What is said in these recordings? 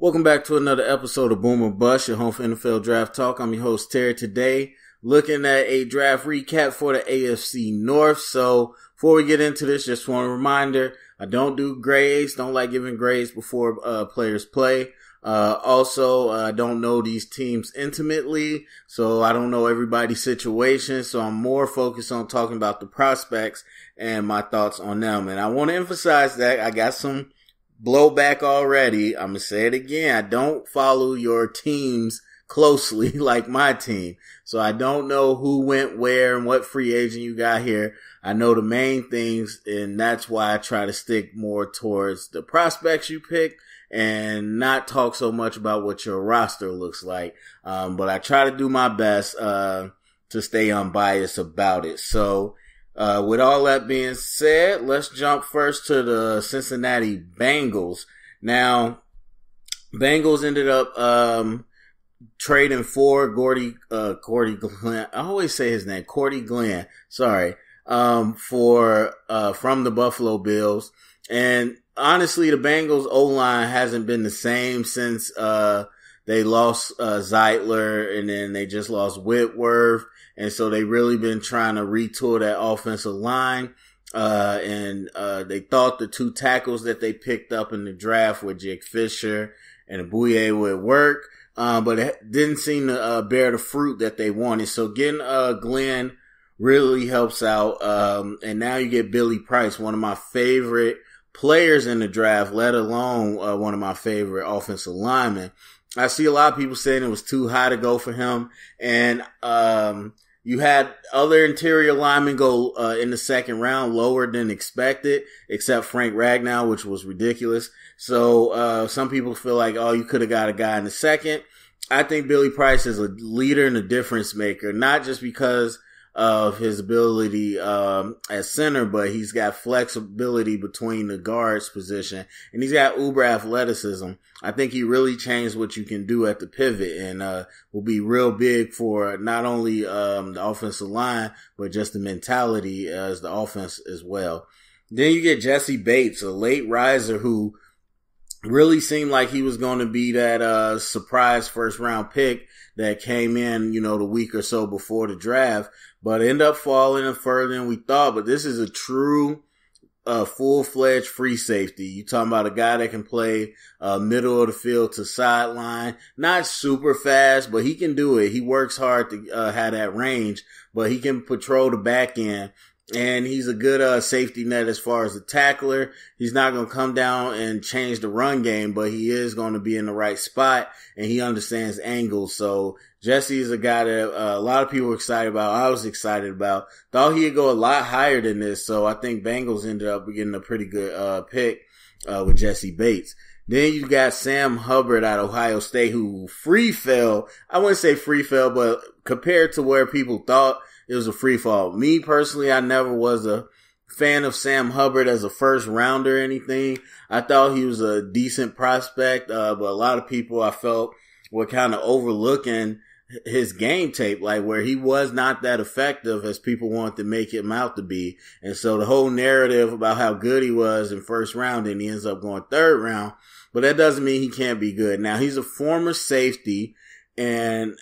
Welcome back to another episode of Boom or Bust, your home for NFL Draft Talk. I'm your host, Terry. Today, looking at a draft recap for the AFC North. So, before we get into this, just one reminder, I don't do grades, don't like giving grades before players play. Also, I don't know these teams intimately, so I don't know everybody's situation, so I'm more focused on talking about the prospects and my thoughts on them. And I want to emphasize that I got some blowback already. I'm going to say it again. I don't follow your teams closely like my team. So I don't know who went where and what free agent you got here. I know the main things, and that's why I try to stick more towards the prospects you pick and not talk so much about what your roster looks like. But I try to do my best to stay unbiased about it. So with all that being said, let's jump first to the Cincinnati Bengals. Now, Bengals ended up trading for Cordy Glenn. I always say his name, Cordy Glenn. Sorry, from the Buffalo Bills. And honestly, the Bengals O-line hasn't been the same since they lost Zeitler, and then they just lost Whitworth. And so they really been trying to retool that offensive line. And they thought the two tackles that they picked up in the draft with Jake Fisher and Abuye would work. But it didn't seem to bear the fruit that they wanted. So getting Glenn really helps out. And now you get Billy Price, one of my favorite players in the draft, let alone one of my favorite offensive linemen. I see a lot of people saying it was too high to go for him. And you had other interior linemen go in the second round lower than expected, except Frank Ragnow, which was ridiculous. So some people feel like, oh, you could have got a guy in the second. I think Billy Price is a leader and a difference maker, not just because of his ability at center, but he's got flexibility between the guards position, and he's got uber athleticism. I think he really changed what you can do at the pivot, and will be real big for not only the offensive line, but just the mentality as the offense as well. Then you get Jesse Bates, a late riser who really seemed like he was going to be that surprise first round pick that came in, the week or so before the draft, but ended up falling further than we thought. But this is a true full-fledged free safety. You talking about a guy that can play middle of the field to sideline, not super fast, but he can do it. He works hard to have that range, but he can patrol the back end. And he's a good safety net as far as a tackler. He's not going to come down and change the run game, but he is going to be in the right spot, and he understands angles. So Jesse is a guy that a lot of people were excited about. I was excited about. Thought he'd go a lot higher than this, so I think Bengals ended up getting a pretty good pick with Jesse Bates. Then you got Sam Hubbard out of Ohio State, who free fell. I wouldn't say free fell, but compared to where people thought, it was a free fall. Me personally, I never was a fan of Sam Hubbard as a first rounder or anything. I thought he was a decent prospect, but a lot of people I felt were kind of overlooking his game tape, like where he was not that effective as people wanted to make him out to be. And so the whole narrative about how good he was in first round, and he ends up going third round, but that doesn't mean he can't be good. Now, he's a former safety, and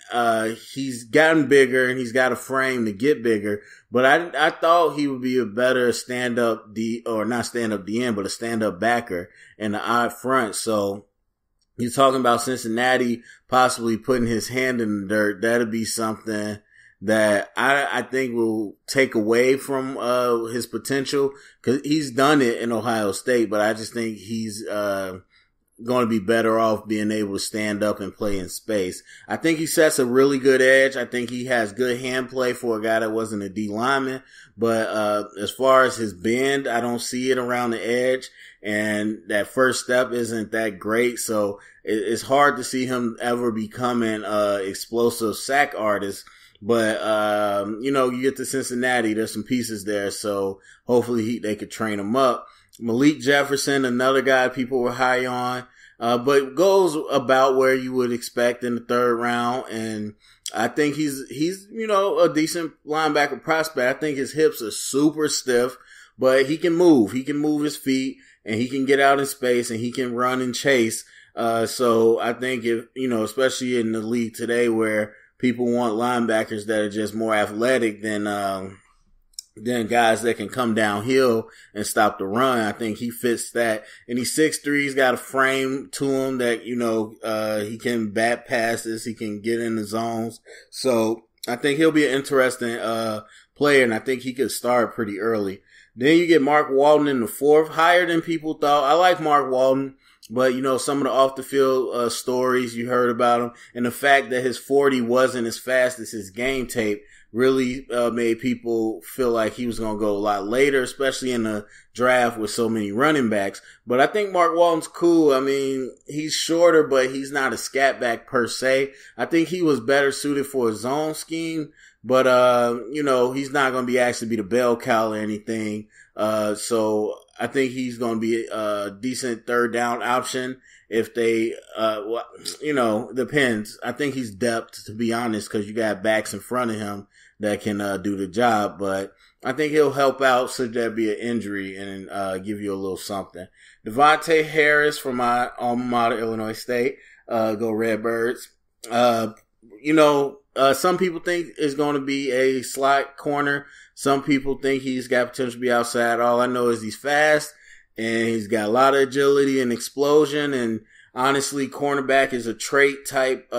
he's gotten bigger, and he's got a frame to get bigger. But I thought he would be a better stand-up not stand-up DN, but a stand-up backer in the odd front. So you're talking about Cincinnati possibly putting his hand in the dirt. That'll be something that I think will take away from his potential, because he's done it in Ohio State, but I just think he's going to be better off being able to stand up and play in space. I think he sets a really good edge. I think he has good hand play for a guy that wasn't a D lineman. But as far as his bend, I don't see it around the edge. And that first step isn't that great. So it's hard to see him ever becoming explosive sack artist. But, you get to Cincinnati, there's some pieces there. So hopefully they could train him up. Malik Jefferson, another guy people were high on, but goes about where you would expect in the third round. And I think he's a decent linebacker prospect. I think his hips are super stiff, but he can move. He can move his feet, and he can get out in space, and he can run and chase. So I think if, especially in the league today where people want linebackers that are just more athletic than guys that can come downhill and stop the run. I think he fits that. And he's 6'3", he's got a frame to him that, he can bat passes, he can get in the zones. So I think he'll be an interesting player, and I think he could start pretty early. Then you get Mark Walton in the 4th, higher than people thought. I like Mark Walton, but some of the off the field stories you heard about him, and the fact that his 40 wasn't as fast as his game tape really made people feel like he was going to go a lot later, especially in the draft with so many running backs. But I think Mark Walton's cool. I mean, he's shorter, but he's not a scat back per se. I think he was better suited for a zone scheme, but he's not going to actually be the bell cow or anything. So I think he's going to be a decent third down option. If they, depends. I think he's depth, to be honest, because you got backs in front of him that can do the job. But I think he'll help out should there be an injury and give you a little something. Devontae Harris from my alma mater, Illinois State. Go Redbirds. Some people think is going to be a slot corner. Some people think he's got potential to be outside. All I know is he's fast. And he's got a lot of agility and explosion. And honestly, cornerback is a trait type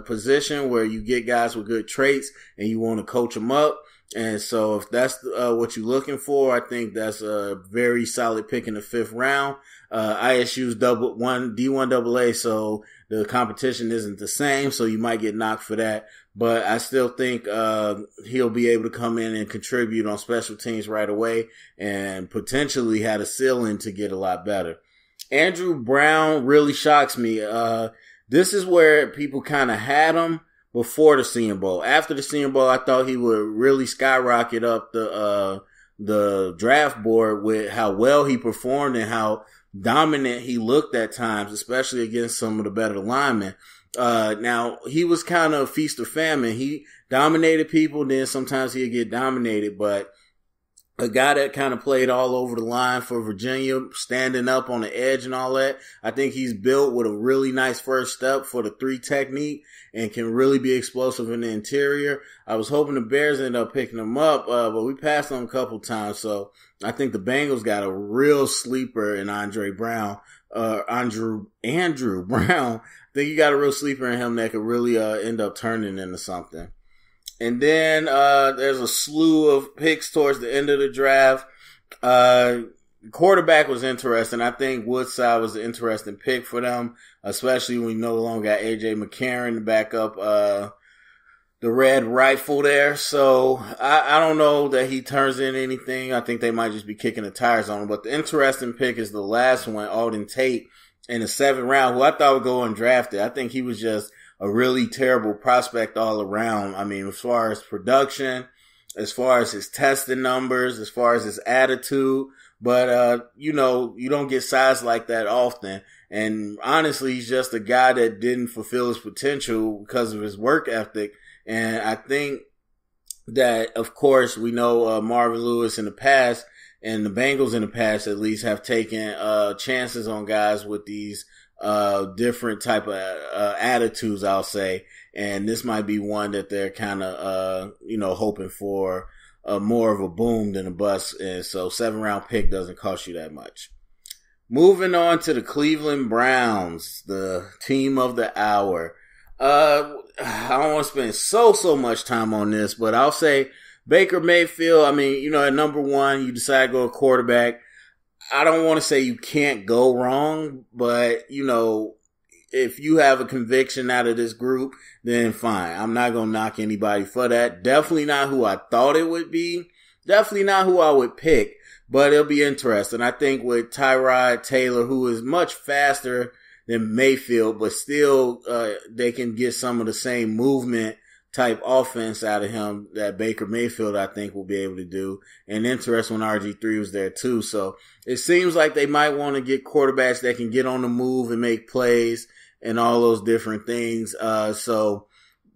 position where you get guys with good traits and you want to coach them up. And so if that's what you're looking for, I think that's a very solid pick in the 5th round. ISU's D1 AA, so the competition isn't the same, so you might get knocked for that. But I still think he'll be able to come in and contribute on special teams right away and potentially had a ceiling to get a lot better. Andrew Brown really shocks me. This is where people kind of had him before the Senior Bowl. After the Senior Bowl, I thought he would really skyrocket up the draft board with how well he performed and how dominant he looked at times, especially against some of the better linemen. Now, he was kind of feast or famine. He dominated people, then sometimes he'd get dominated, but a guy that kind of played all over the line for Virginia, standing up on the edge and all that. I think he's built with a really nice first step for the 3 technique and can really be explosive in the interior. I was hoping the Bears end up picking him up, but we passed on him a couple times. So I think the Bengals got a real sleeper in Andrew Brown. I think you got a real sleeper in him that could really end up turning into something. And then there's a slew of picks towards the end of the draft. Quarterback was interesting. I think Woodside was an interesting pick for them, especially when we no longer got A.J. McCarron to back up the red rifle there. So I don't know that he turns in anything. I think they might just be kicking the tires on him. But the interesting pick is the last one, Alden Tate, in the 7th round, who I thought would go undrafted. I think he was just a really terrible prospect all around. I mean, as far as production, as far as his testing numbers, as far as his attitude. But, you don't get size like that often. And honestly, he's just a guy that didn't fulfill his potential because of his work ethic. And I think that, of course, we know Marvin Lewis in the past, and the Bengals in the past at least, have taken chances on guys with these different type of attitudes, I'll say. And this might be one that they're kind of hoping for more of a boom than a bust. And so 7th round pick doesn't cost you that much. Moving on to the Cleveland Browns, the team of the hour. I don't want to spend so much time on this, but I'll say Baker Mayfield. I mean, at number 1, you decide to go a quarterback. I don't want to say you can't go wrong, but, if you have a conviction out of this group, then fine. I'm not going to knock anybody for that. Definitely not who I thought it would be. Definitely not who I would pick, but it'll be interesting. I think with Tyrod Taylor, who is much faster than Mayfield, but still they can get some of the same movement type offense out of him that Baker Mayfield, I think, will be able to do. And interesting when RG3 was there too. So it seems like they might want to get quarterbacks that can get on the move and make plays and all those different things. So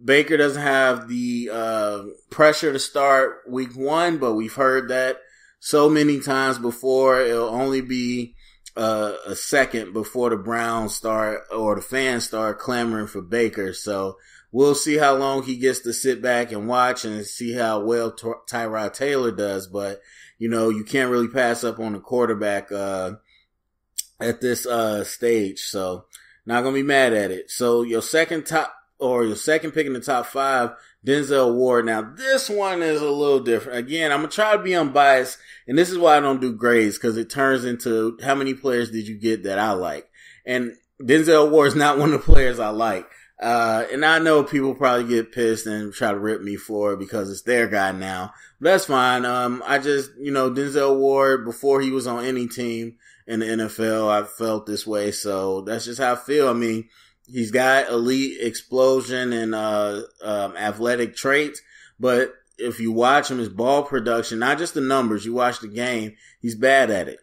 Baker doesn't have the pressure to start week 1, but we've heard that so many times before. It'll only be a second before the Browns start or the fans start clamoring for Baker. So we'll see how long he gets to sit back and watch and see how well Tyrod Taylor does. But, you can't really pass up on the quarterback at this stage. So not going to be mad at it. So your second pick in the top 5, Denzel Ward. Now, this one is a little different. Again, I'm going to try to be unbiased, and this is why I don't do grades, because it turns into how many players did you get that I like. And Denzel Ward is not one of the players I like. And I know people probably get pissed and try to rip me for it because it's their guy now. But that's fine. I just, Denzel Ward, before he was on any team in the NFL, I felt this way. So that's just how I feel. I mean, he's got elite explosion and athletic traits, but if you watch him, his ball production, not just the numbers, you watch the game, he's bad at it.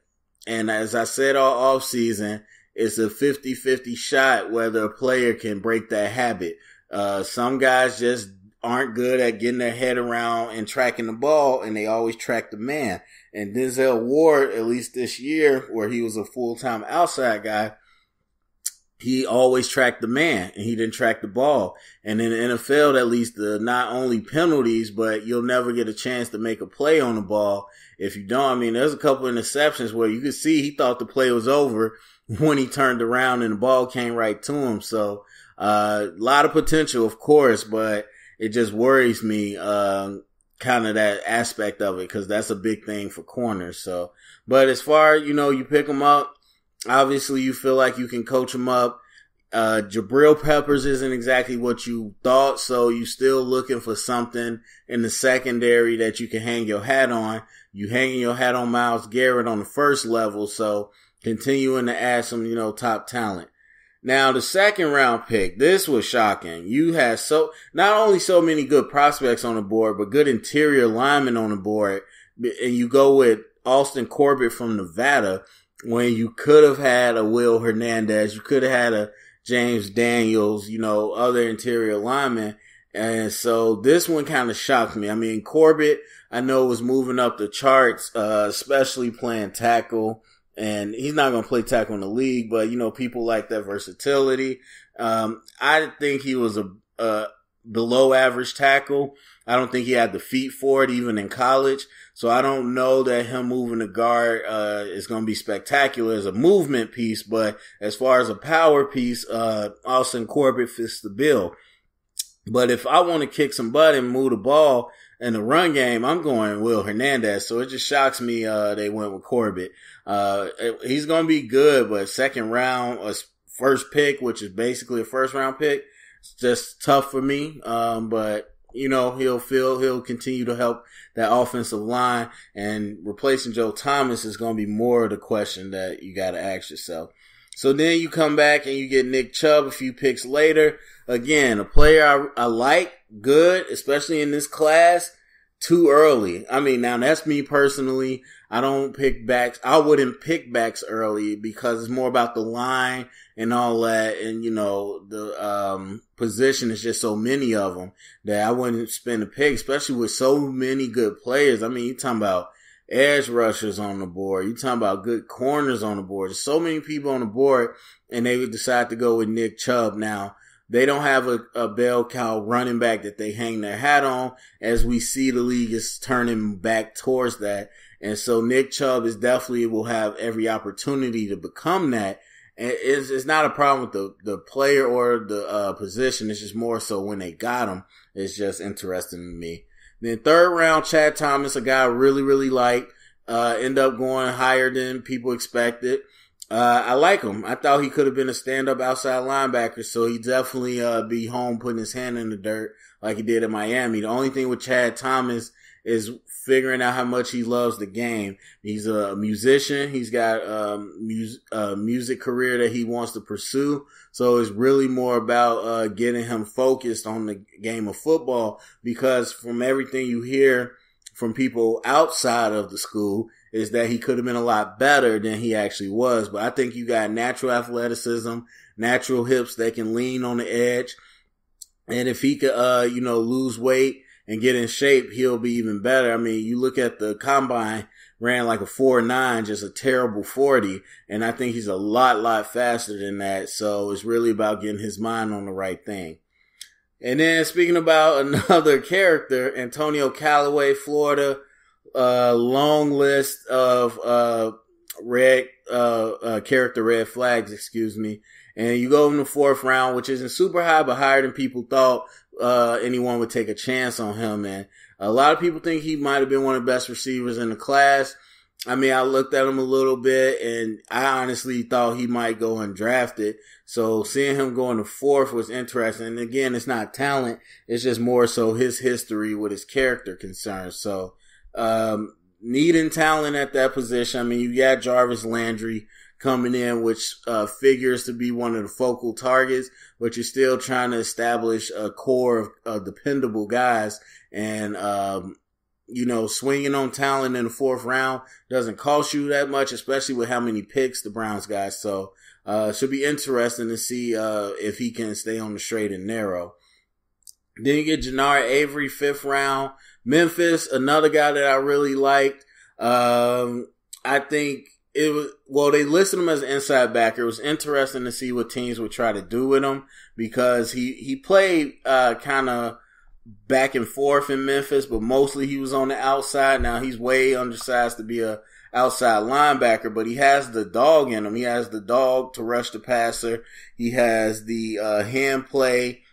And as I said all off season, it's a 50-50 shot whether a player can break that habit. Some guys just aren't good at getting their head around and tracking the ball, and they always track the man. And Denzel Ward, at least this year, where he was a full-time outside guy, he always tracked the man and he didn't track the ball. And in the NFL, at least, not only penalties, but you'll never get a chance to make a play on the ball if you don't. I mean, there's a couple of interceptions where you could see he thought the play was over when he turned around and the ball came right to him. So, a lot of potential, of course, but it just worries me, kind of that aspect of it, because that's a big thing for corners. So, but as far, you pick them up, obviously you feel like you can coach them up. Jabril Peppers isn't exactly what you thought, so you still looking for something in the secondary that you can hang your hat on. You hanging your hat on Myles Garrett on the first level, so continuing to add some, top talent. Now, the second round pick, this was shocking. You had not only so many good prospects on the board, but good interior linemen on the board, and you go with Austin Corbett from Nevada, when you could have had a Will Hernandez, you could have had a James Daniels, other interior linemen. And so this one kind of shocked me. I mean, Corbett, I know, was moving up the charts, especially playing tackle. And he's not going to play tackle in the league, but, people like that versatility. I think he was a below average tackle. I don't think he had the feet for it, even in college. So I don't know that him moving the guard is going to be spectacular as a movement piece, but as far as a power piece, Austin Corbett fits the bill. But if I want to kick some butt and move the ball in the run game, I'm going Will Hernandez. So it just shocks me they went with Corbett. He's going to be good, but second round, a first pick, which is basically a first round pick, it's just tough for me. But he'll continue to help that offensive line, and replacing Joe Thomas is going to be more of the question that you got to ask yourself. So then you come back and you get Nick Chubb a few picks later. Again, a player I like, good, especially in this class, too early. I mean, now that's me personally. I don't pick backs. I wouldn't pick backs early because it's more about the line and all that. And, the position is just so many of them that I wouldn't spend a pick, especially with so many good players. I mean, you're talking about edge rushers on the board. You're talking about good corners on the board. There's so many people on the board, and they would decide to go with Nick Chubb. Now, they don't have a bell cow running back that they hang their hat on, as we see the league is turning back towards that. And so Nick Chubb will have every opportunity to become that. And it's not a problem with the player or the position. It's just more so when they got him. It's just interesting to me. Then third round, Chad Thomas, a guy I really, really like, end up going higher than people expected. I like him. I thought he could have been a stand-up outside linebacker, so he definitely be home putting his hand in the dirt like he did in Miami. The only thing with Chad Thomas is figuring out how much he loves the game. He's a musician. He's got a music career that he wants to pursue. So it's really more about getting him focused on the game of football, because from everything you hear from people outside of the school is that he could have been a lot better than he actually was. But I think you got natural athleticism, natural hips that can lean on the edge. And if he could, lose weight and get in shape, he'll be even better. I mean, you look at the combine ran like a 4.9, just a terrible 40. And I think he's a lot faster than that. So it's really about getting his mind on the right thing. And then speaking about another character, Antonio Callaway, Florida, long list of, character red flags, And you go in the 4th round, which isn't super high, but higher than people thought, anyone would take a chance on him. And a lot of people think he might have been one of the best receivers in the class. I mean, I looked at him a little bit and I honestly thought he might go undrafted. So seeing him go in the 4th was interesting. And again, it's not talent. It's just more so his history with his character concerns. So, needing talent at that position. I mean, you got Jarvis Landry coming in, which, figures to be one of the focal targets, but you're still trying to establish a core of dependable guys. And, swinging on talent in the 4th round doesn't cost you that much, especially with how many picks the Browns got. So, should be interesting to see, if he can stay on the straight and narrow. Then you get Jannard Avery, 5th round. Memphis, another guy that I really liked. I think they listed him as an inside backer. It was interesting to see what teams would try to do with him because he played, kind of back and forth in Memphis, but mostly he was on the outside. Now he's way undersized to be a outside linebacker, but he has the dog in him. He has the dog to rush the passer. He has the, hand play.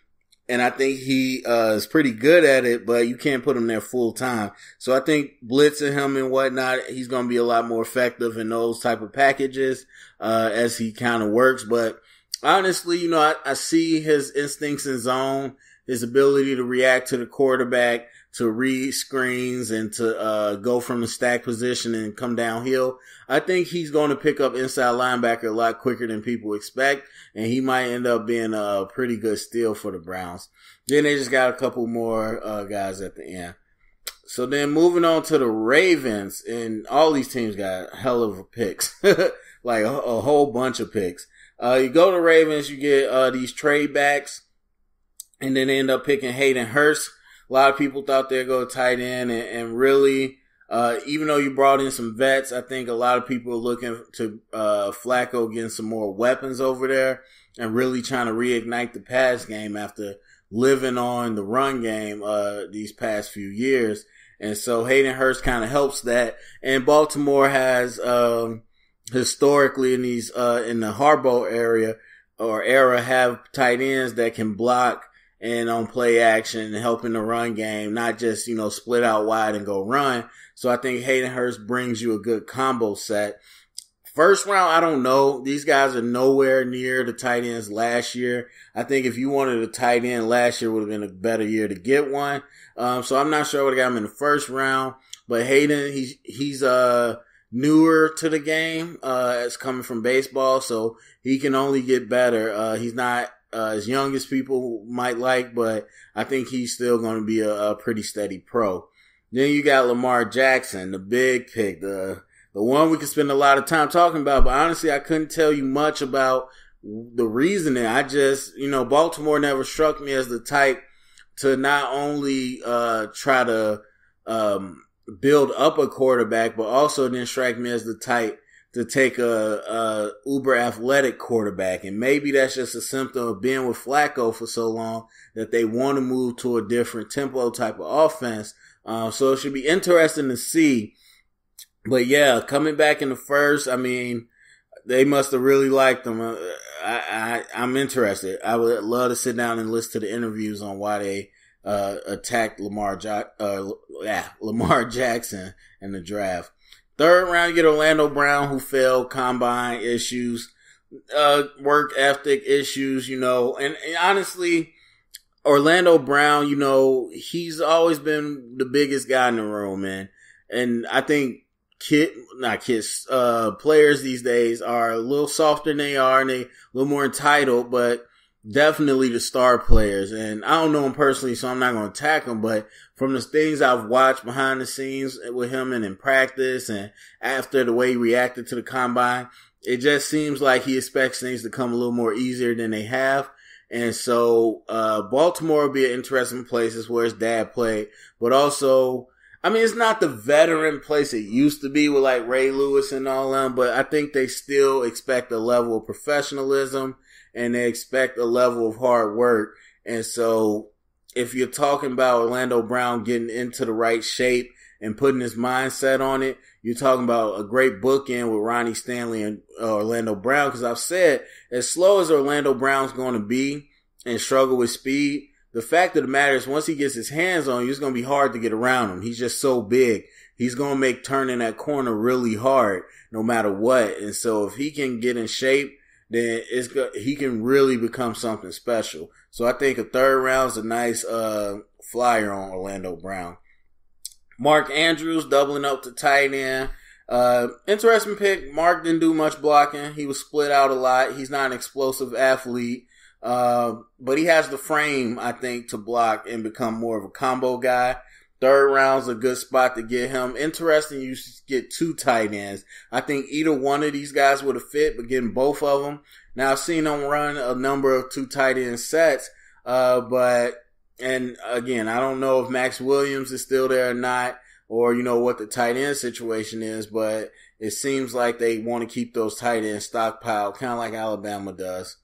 And I think he is pretty good at it, but you can't put him there full time. So I think blitzing him and whatnot, he's going to be a lot more effective in those type of packages as he kind of works. But honestly, I see his instincts in zone, his ability to react to the quarterback, to read screens and to go from the stack position and come downhill. I think he's going to pick up inside linebacker a lot quicker than people expect, and he might end up being a pretty good steal for the Browns. Then they just got a couple more guys at the end. So then moving on to the Ravens, and all these teams got hell of picks, like a whole bunch of picks. You go to Ravens, you get these trade backs, and then they end up picking Hayden Hurst. A lot of people thought they'd go tight end, and really, even though you brought in some vets, I think a lot of people are looking to Flacco getting some more weapons over there and really trying to reignite the pass game after living on the run game these past few years. And so Hayden Hurst kind of helps that. And Baltimore has historically in these in the Harbaugh era have tight ends that can block and on play action and help in the run game, not just, split out wide and go run. So I think Hayden Hurst brings you a good combo set. 1st round, I don't know. These guys are nowhere near the tight ends last year. I think if you wanted a tight end last year, would have been a better year to get one. So I'm not sure I would have got him in the 1st round, but Hayden, he's newer to the game, as coming from baseball. So he can only get better. He's not as young as people might like, but I think he's still going to be a pretty steady pro. Then you got Lamar Jackson, the big pick, the one we could spend a lot of time talking about, but honestly, I couldn't tell you much about the reasoning. I just, Baltimore never struck me as the type to not only try to build up a quarterback, but also didn't strike me as the type to take a uber athletic quarterback. And maybe that's just a symptom of being with Flacco for so long that they want to move to a different tempo type of offense. So it should be interesting to see. But yeah, coming back in the 1st, I mean, they must have really liked him. I'm interested. I would love to sit down and listen to the interviews on why they attacked Lamar Jackson in the draft. 3rd round, you get Orlando Brown, who failed combine issues, work ethic issues, and honestly, Orlando Brown, he's always been the biggest guy in the room, man. And I think players these days are a little softer than they are, and they a little more entitled, but definitely the star players. And I don't know him personally, so I'm not going to attack him, but from the things I've watched behind the scenes with him and in practice and after the way he reacted to the combine, it just seems like he expects things to come a little more easier than they have. And so, Baltimore will be an interesting place. It's where his dad played, but also I mean, it's not the veteran place it used to be with like Ray Lewis and all them, but I think they still expect a level of professionalism and they expect a level of hard work. And so if you're talking about Orlando Brown getting into the right shape and putting his mindset on it, you're talking about a great bookend with Ronnie Stanley and Orlando Brown. Because I've said, as slow as Orlando Brown's going to be and struggle with speed, the fact of the matter is once he gets his hands on you, it's going to be hard to get around him. He's just so big. He's going to make turning that corner really hard no matter what. And so if he can get in shape, then he can really become something special. So I think a third round is a nice flyer on Orlando Brown. Mark Andrews doubling up to tight end. Interesting pick. Mark didn't do much blocking. He was split out a lot. He's not an explosive athlete. But he has the frame, I think, to block and become more of a combo guy. Third round's a good spot to get him. Interesting, you get 2 tight ends. I think either one of these guys would have fit, but getting both of them. Now, I've seen them run a number of 2 tight end sets, and again, I don't know if Max Williams is still there or not, or, what the tight end situation is, but it seems like they want to keep those tight ends stockpiled, kind of like Alabama does.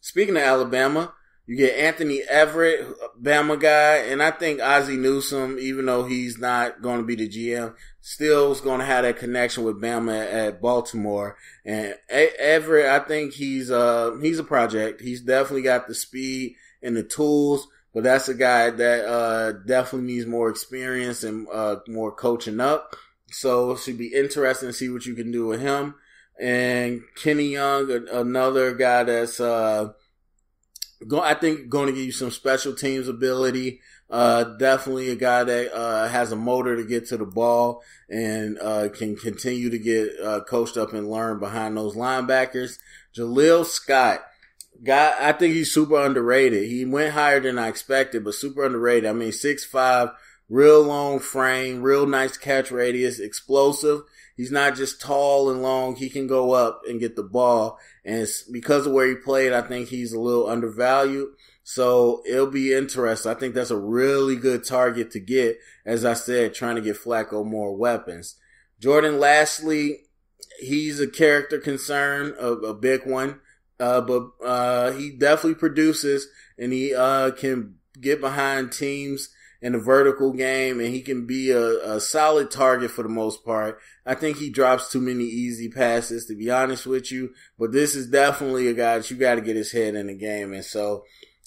Speaking of Alabama, you get Anthony Everett, Bama guy, and I think Ozzie Newsome, even though he's not going to be the GM, still is going to have that connection with Bama at Baltimore. And Everett, I think he's a project. He's definitely got the speed and the tools, but that's a guy that definitely needs more experience and more coaching up. So it should be interesting to see what you can do with him. And Kenny Young, another guy that's, I think going to give you some special teams ability. Definitely a guy that, has a motor to get to the ball and, can continue to get, coached up and learn behind those linebackers. Jaleel Scott. I think he's super underrated. He went higher than I expected, but super underrated. I mean, 6'5", real long frame, real nice catch radius, explosive. He's not just tall and long. He can go up and get the ball. And because of where he played, I think he's a little undervalued. So it'll be interesting. I think that's a really good target to get. As I said, trying to get Flacco more weapons. Jordan Lastly, he's a character concern, a big one. But he definitely produces and he, can get behind teams in the vertical game, and he can be a solid target for the most part. I think he drops too many easy passes, to be honest with you, but this is definitely a guy that you got to get his head in the game. And so,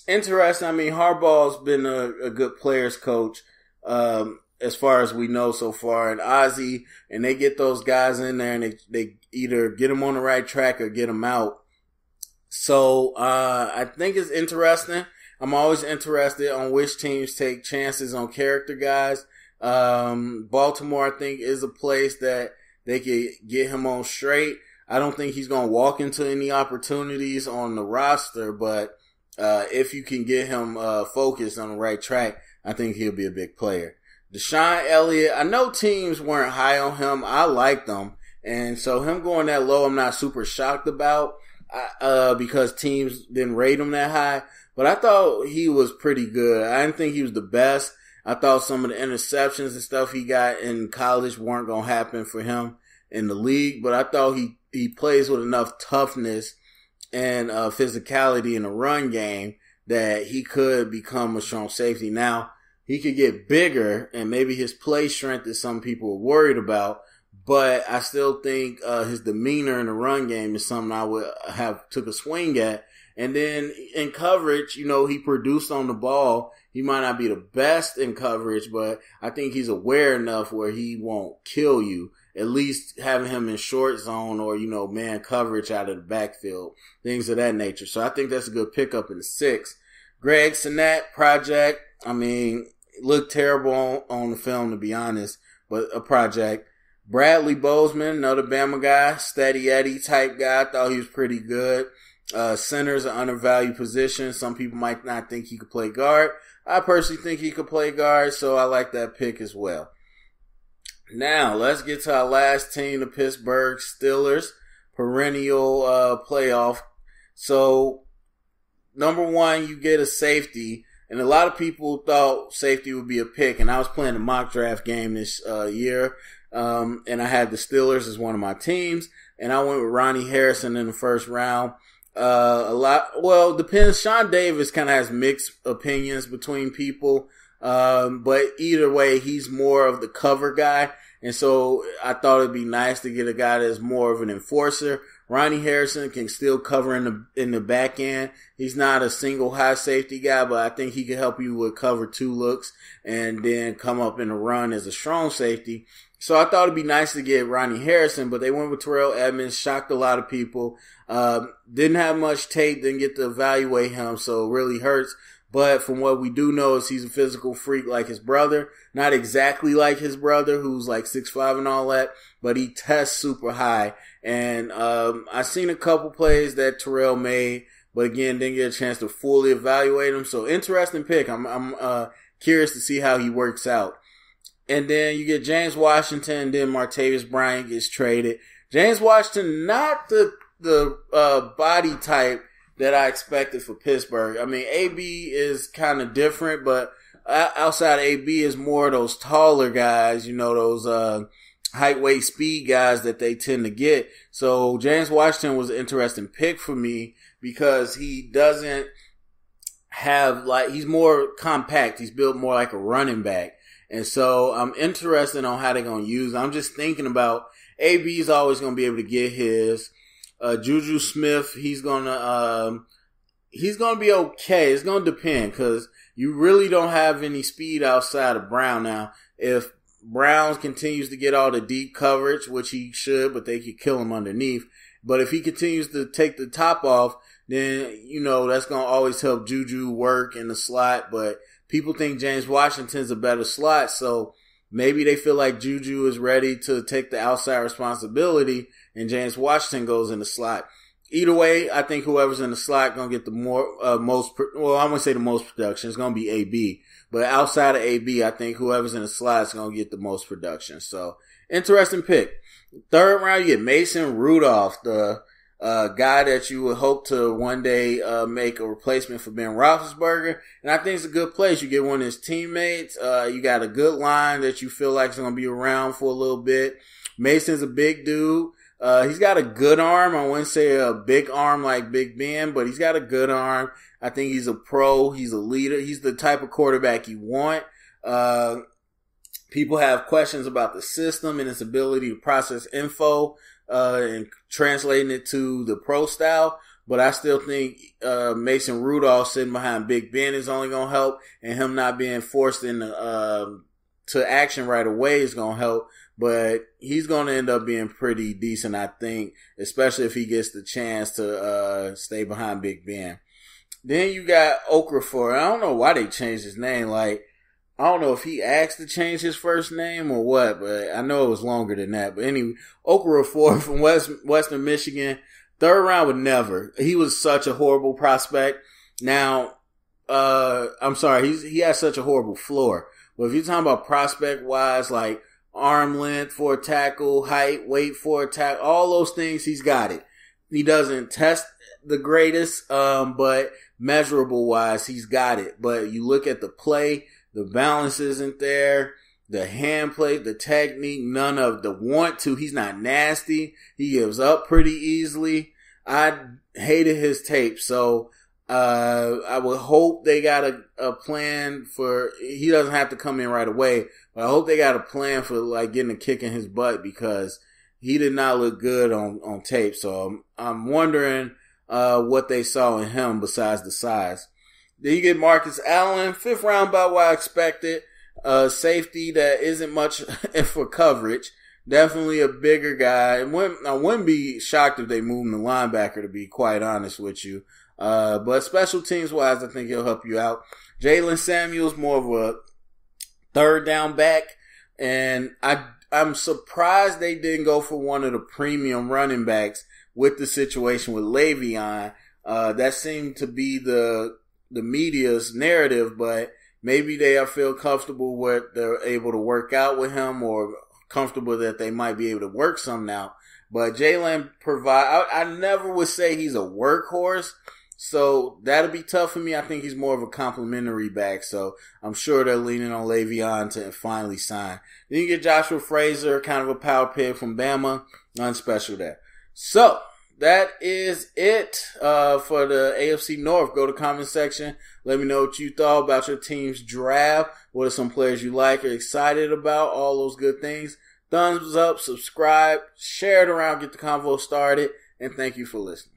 interesting. I mean, Harbaugh's been a good players coach, as far as we know so far, and Ozzie, and they get those guys in there and they either get them on the right track or get them out. So, I think it's interesting. I'm always interested on which teams take chances on character guys. Baltimore, I think, is a place that they could get him on straight. I don't think he's going to walk into any opportunities on the roster, but if you can get him focused on the right track, I think he'll be a big player. Deshaun Elliott, I know teams weren't high on him. I liked him. And so him going that low, I'm not super shocked about because teams didn't rate him that high. But I thought he was pretty good. I didn't think he was the best. I thought some of the interceptions and stuff he got in college weren't going to happen for him in the league. But I thought he plays with enough toughness and physicality in the run game that he could become a strong safety. Now, he could get bigger, and maybe his play strength is something people are worried about. But I still think his demeanor in the run game is something I would have took a swing at. And then in coverage, he produced on the ball. He might not be the best in coverage, but I think he's aware enough where he won't kill you. At least having him in short zone or, man coverage out of the backfield, things of that nature. So I think that's a good pickup in the 6th. Greg Sinnett, project. I mean, looked terrible on the film, to be honest, but a project. Bradley Bozeman, another Bama guy, steady Eddie type guy. I thought he was pretty good. Center's an undervalued position. Some people might not think he could play guard. I personally think he could play guard, so I like that pick as well. Now, let's get to our last team, the Pittsburgh Steelers, perennial playoff. So, number one, you get a safety, And a lot of people thought safety would be a pick. And I was playing a mock draft game this year. And I had the Steelers as one of my teams. And I went with Ronnie Harrison in the first round. Well, depends. Sean Davis kind of has mixed opinions between people. But either way, he's more of the cover guy. And so I thought it'd be nice to get a guy that's more of an enforcer. Ronnie Harrison can still cover in the back end. He's not a single high safety guy, but I think he can help you with cover 2 looks and then come up in a run as a strong safety. So I thought it'd be nice to get Ronnie Harrison, but they went with Terrell Edmonds, shocked a lot of people. Didn't have much tape, didn't get to evaluate him, so it really hurts. But from what we do know is he's a physical freak like his brother. Not exactly like his brother, who's like 6'5" and all that, but he tests super high. And I seen a couple plays that Terrell made, but again, didn't get a chance to fully evaluate him. So interesting pick. I'm curious to see how he works out. And then you get James Washington, then Martavis Bryant gets traded. James Washington, not the body type that I expected for Pittsburgh. I mean, AB is kind of different, but outside of AB is more of those taller guys, those height, weight, speed guys that they tend to get. So James Washington was an interesting pick for me because he doesn't have he's more compact. He's built more like a running back. And so I'm interested on how they're going to use him. I'm just thinking about AB is always going to be able to get his. Juju Smith, he's gonna be okay. It's gonna depend because you really don't have any speed outside of Brown now. If Brown continues to get all the deep coverage, which he should, but they could kill him underneath. But if he continues to take the top off, then, that's gonna always help Juju work in the slot. But people think James Washington's a better slot, so maybe they feel like Juju is ready to take the outside responsibility and James Washington goes in the slot. Either way, I think whoever's in the slot going to get the most production. It's going to be AB. But outside of AB, I think whoever's in the slot is going to get the most production. So, interesting pick. Third round, you get Mason Rudolph, the guy that you would hope to one day make a replacement for Ben Roethlisberger. And I think it's a good place. You get one of his teammates. You got a good line that you feel like is going to be around for a little bit. Mason's a big dude. He's got a good arm. I wouldn't say a big arm like Big Ben, but he's got a good arm. I think he's a pro. He's a leader. He's the type of quarterback you want. People have questions about the system and its ability to process info and translating it to the pro style. But I still think Mason Rudolph sitting behind Big Ben is only going to help, and him not being forced into to action right away is going to help. But he's going to end up being pretty decent, I think, especially if he gets the chance to stay behind Big Ben. Then you got Okafor. I don't know why they changed his name. I don't know if he asked to change his first name or what, but I know it was longer than that. But anyway, Okafor from Western Michigan, third round would never. He was such a horrible prospect. Now, I'm sorry, he has such a horrible floor. But if you're talking about prospect-wise, arm length for a tackle, height, weight for a tackle, all those things, he's got it. He doesn't test the greatest, but measurable-wise, he's got it. But you look at the play, the balance isn't there, the hand play, the technique, none of the want to. He's not nasty. He gives up pretty easily. I hated his tape, so I would hope they got a plan for, he doesn't have to come in right away, but I hope they got a plan for getting a kick in his butt because he did not look good on tape. So I'm wondering what they saw in him besides the size. Then you get Marcus Allen, fifth round, about what I expected. Safety that isn't much for coverage. Definitely a bigger guy. I wouldn't be shocked if they moved him to linebacker, to be quite honest with you. But special teams wise, I think he'll help you out. Jalen Samuels, more of a third down back. And I'm surprised they didn't go for one of the premium running backs with the situation with Le'Veon. That seemed to be the media's narrative, but maybe they feel comfortable where they're able to work out with him, or comfortable that they might be able to work some now. But Jalen I never would say he's a workhorse. So that'll be tough for me. I think he's more of a complimentary back, so I'm sure they're leaning on Le'Veon to finally sign. Then you get Joshua Frazier, kind of a power pick from Bama. Nothing special there. So that is it for the AFC North. Go to the comment section. Let me know what you thought about your team's draft. What are some players you like or excited about? All those good things. Thumbs up, subscribe, share it around, get the convo started, and thank you for listening.